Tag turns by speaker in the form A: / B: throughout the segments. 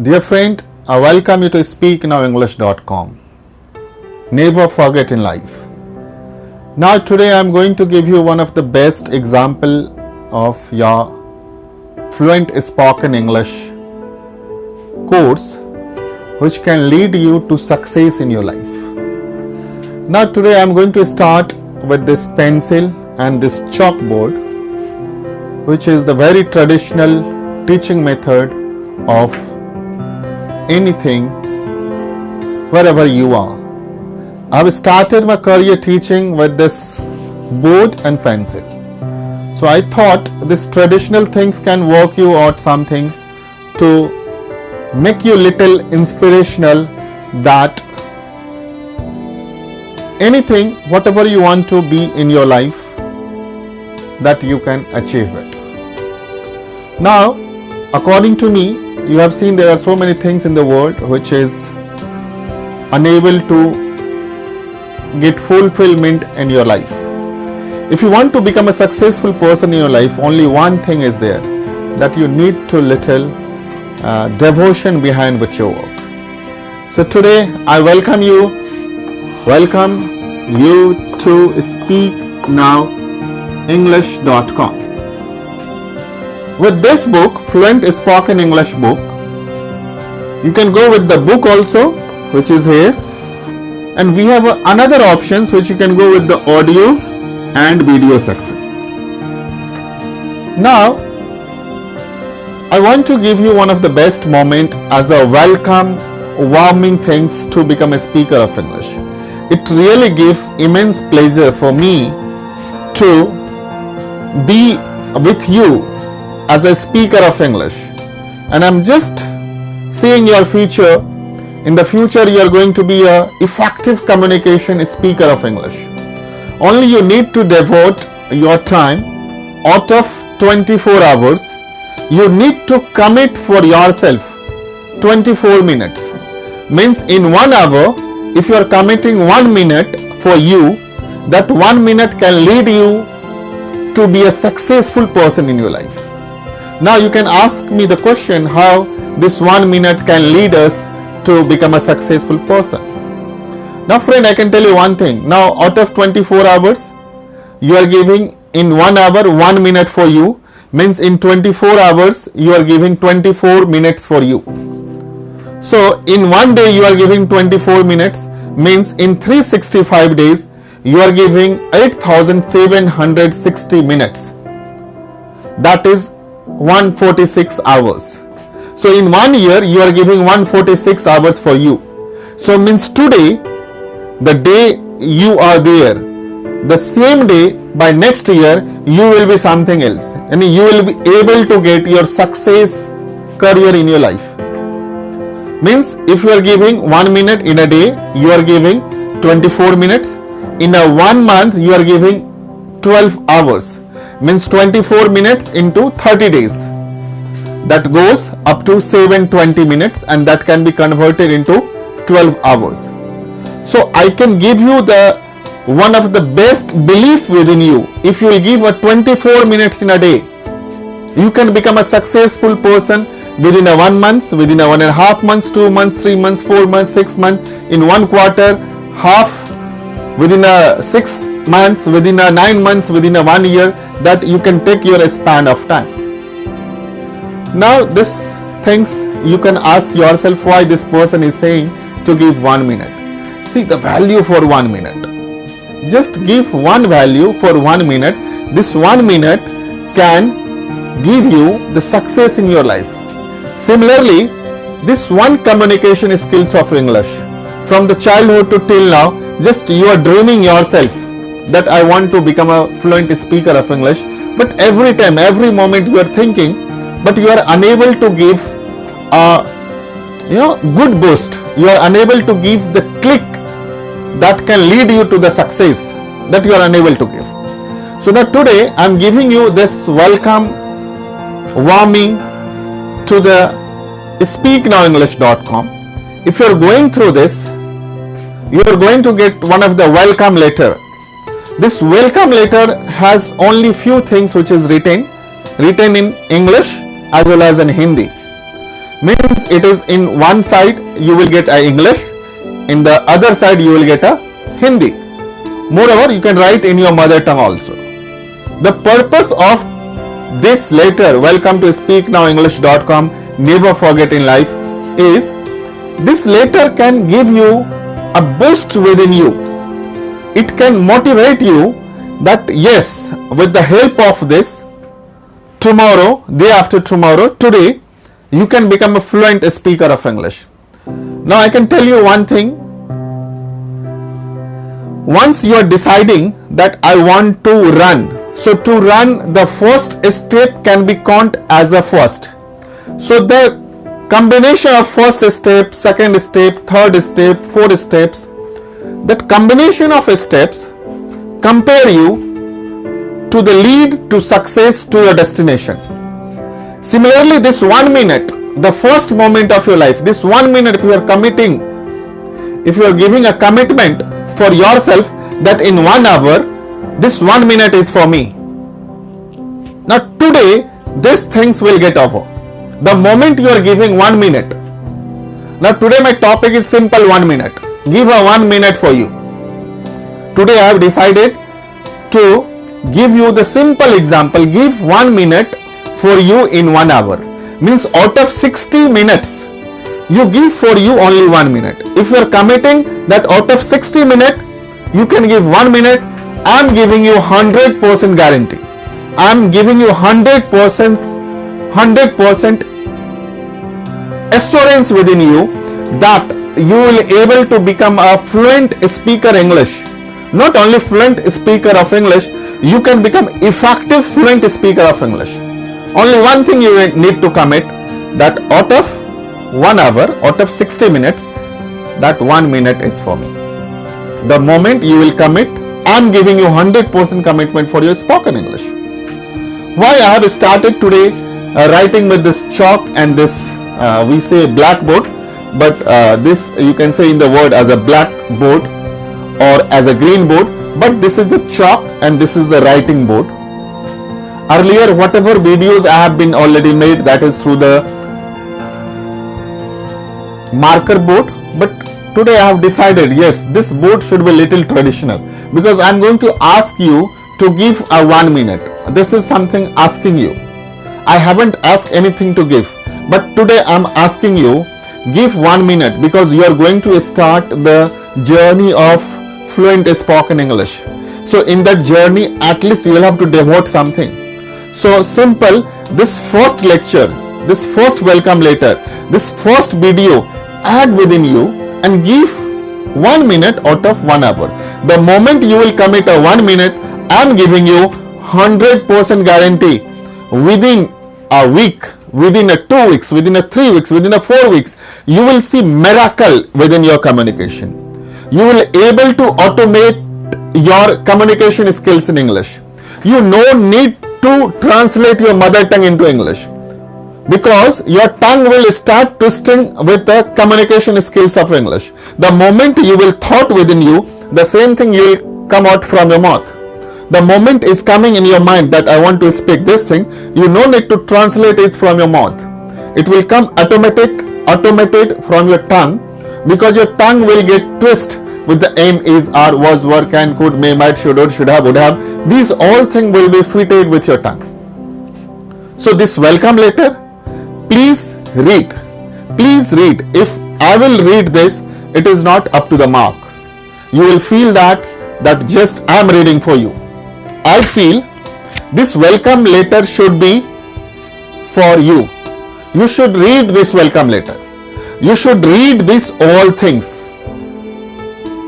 A: Dear friend, I welcome you to speaknowenglish.com. Never forget in life. Now today I am going to give you one of the best example of your fluent spoken English course which can lead you to success in your life. Now today I am going to start with this pencil and this chalkboard, which is the very traditional teaching method of anything wherever you are. I have started my career teaching with this board and pencil. So I thought this traditional things can work you out something to make you little inspirational that anything, whatever you want to be in your life, that you can achieve it. Now, according to me, you have seen there are so many things in the world which is unable to get fulfillment in your life. If you want to become a successful person in your life, only one thing is there, that you need to little devotion behind with your work. So today I welcome you to speaknowenglish.com. With this book, Fluent Spoken English book, you can go with the book also, which is here, and we have another options which you can go with the audio and video section. Now I want to give you one of the best moment as a welcome, warming things to become a speaker of English. It really gives immense pleasure for me to be with you as a speaker of English, and I'm just seeing your future. In the future you are going to be a effective communication speaker of English. Only you need to devote your time out of 24 hours. You need to commit for yourself 24 minutes. Means in 1 hour, if you are committing 1 minute for you, that 1 minute can lead you to be a successful person in your life. Now you can ask me the question, how this 1 minute can lead us to become a successful person. Now friend, I can tell you one thing. Now out of 24 hours, you are giving in 1 hour 1 minute for you. Means in 24 hours, you are giving 24 minutes for you. So in one day you are giving 24 minutes. Means in 365 days, you are giving 8,760 minutes. That is 146 hours. So in 1 year you are giving 146 hours for you. So means today, the day you are there, the same day by next year you will be something else, and you will be able to get your success career in your life. Means if you are giving 1 minute in a day, you are giving 24 minutes. In a 1 month you are giving 12 hours. Means 24 minutes into 30 days. That goes up to 720 minutes, and that can be converted into 12 hours. So I can give you the one of the best belief within you. If you will give a 24 minutes in a day, you can become a successful person within a 1 month, within a 1.5 months, 2 months, 3 months, 4 months, 6 months, in 1 quarter, half, within a 6 months, within a 9 months, within a 1 year, that you can take your span of time. Now this things you can ask yourself, why this person is saying to give 1 minute. See the value for 1 minute. Just give one value for 1 minute. This 1 minute can give you the success in your life. Similarly, this one communication skills of English, from the childhood to till now, just you are dreaming yourself that I want to become a fluent speaker of English, but every time, every moment you are thinking, but you are unable to give a good boost. You are unable to give the click that can lead you to the success, that you are unable to give. So now today I am giving you this welcome, warming to the speaknowenglish.com. If you are going through this, you are going to get one of the welcome letter. This welcome letter has only few things which is written in English as well as in Hindi. means it is in one side you will get a English, in the other side you will get a Hindi. Moreover, you can write in your mother tongue also. The purpose of this letter, welcome to speaknowenglish.com, never forget in life, is this letter can give you a boost within you. It can motivate you that yes, with the help of this, tomorrow, day after tomorrow, today, you can become a fluent speaker of English. Now I can tell you one thing. Once you are deciding that I want to run, so to run, the first step can be counted as a first. So the combination of first step, second step, third step, fourth steps, that combination of steps compare you to the lead to success to your destination. Similarly, this 1 minute, the first moment of your life, this 1 minute, if you are committing, if you are giving a commitment for yourself that in 1 hour, this 1 minute is for me. Now today, these things will get over. The moment you are giving 1 minute. Now today my topic is simple 1 minute. Give a 1 minute for you. Today I have decided to give you the simple example. Give 1 minute for you in 1 hour. Means out of 60 minutes, you give for you only 1 minute. If you are committing that out of 60 minutes, you can give 1 minute, I am giving you 100% guarantee. I am giving you 100% assurance within you that you will able to become a fluent speaker English. Not only fluent speaker of English, you can become effective fluent speaker of English. Only one thing you need to commit, that out of 1 hour, out of 60 minutes, that 1 minute is for me. The moment you will commit, I am giving you 100% commitment for your spoken English. Why I have started today writing with this chalk and this we say blackboard, but this you can say in the word as a blackboard or as a green board, but this is the chalk and this is the writing board. Earlier, whatever videos I have been already made, that is through the marker board, but today I have decided, yes, this board should be little traditional, because I am going to ask you to give a 1 minute. This is something asking you. I haven't asked anything to give, but today I am asking you, give 1 minute, because you are going to start the journey of fluent spoken English. So in that journey, at least you will have to devote something. So simple, this first lecture, this first welcome letter, this first video, add within you and give 1 minute out of 1 hour. The moment you will commit a 1 minute, I am giving you 100% guarantee within a week, within a 2 weeks, within a 3 weeks, within a 4 weeks, you will see miracle within your communication. You will able to automate your communication skills in English. You no need to translate your mother tongue into English, because your tongue will start twisting with the communication skills of English. The moment you will thought within you, the same thing will come out from your mouth. The moment is coming in your mind that I want to speak this thing, you no need to translate it from your mouth. It will come automated from your tongue, because your tongue will get twist with the am, is, are, was, were, can, could, may, might, should, or should have, would have. These all things will be fitted with your tongue. So this welcome letter, please read. Please read. If I will read this, it is not up to the mark. You will feel that just I am reading for you. I feel this welcome letter should be for you. You should read this welcome letter. You should read these all things.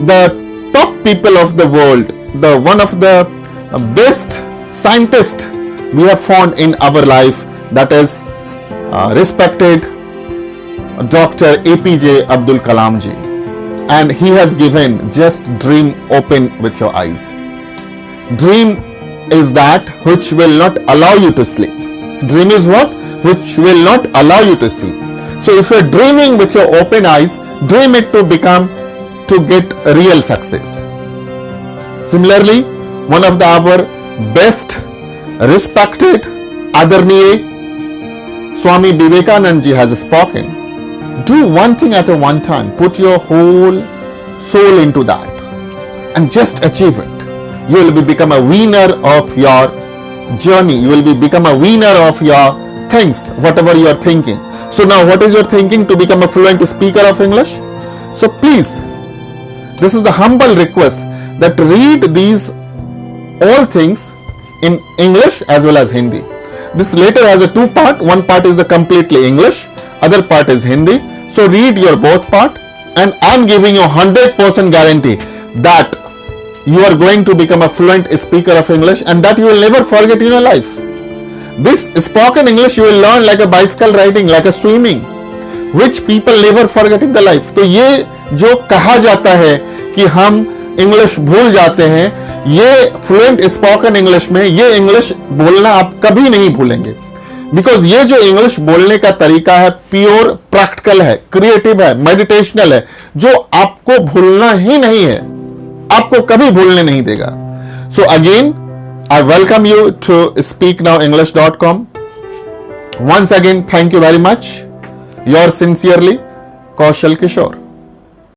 A: The top people of the world, the one of the best scientists we have found in our life, that is respected Dr. APJ Abdul Kalam ji, and he has given just dream open with your eyes. Dream is that which will not allow you to sleep. Dream is what? Which will not allow you to sleep. So if you are dreaming with your open eyes, dream it to get real success. Similarly, one of our best respected Adarniye Swami Vivekananda ji has spoken. Do one thing at a one time. Put your whole soul into that and just achieve it. You will become a winner of your journey. You will become a winner of your things, whatever you are thinking. So now what is your thinking? To become a fluent speaker of English? So please, this is the humble request that read these all things in English as well as Hindi. This letter has a two part. One part is a completely English, other part is Hindi. So read your both part, and I am giving you 100% guarantee that you are going to become a fluent speaker of English, and that you will never forget in your life. This spoken English you will learn like a bicycle riding, like a swimming, which people never forget in the life. तो ये जो कहा जाता है कि हम English भूल जाते हैं, ये फ्लुएंट स्पोकन इंग्लिश में ये इंग्लिश बोलना आप कभी नहीं भूलेंगे, बिकॉज ये जो इंग्लिश बोलने का तरीका है प्योर प्रैक्टिकल है, क्रिएटिव है, मेडिटेशनल है, जो आपको भूलना ही नहीं है, आपको कभी भूलने नहीं देगा. So again I welcome you to speaknowenglish.com. Once again, thank you very much. Yours sincerely, Kaushal Kishore.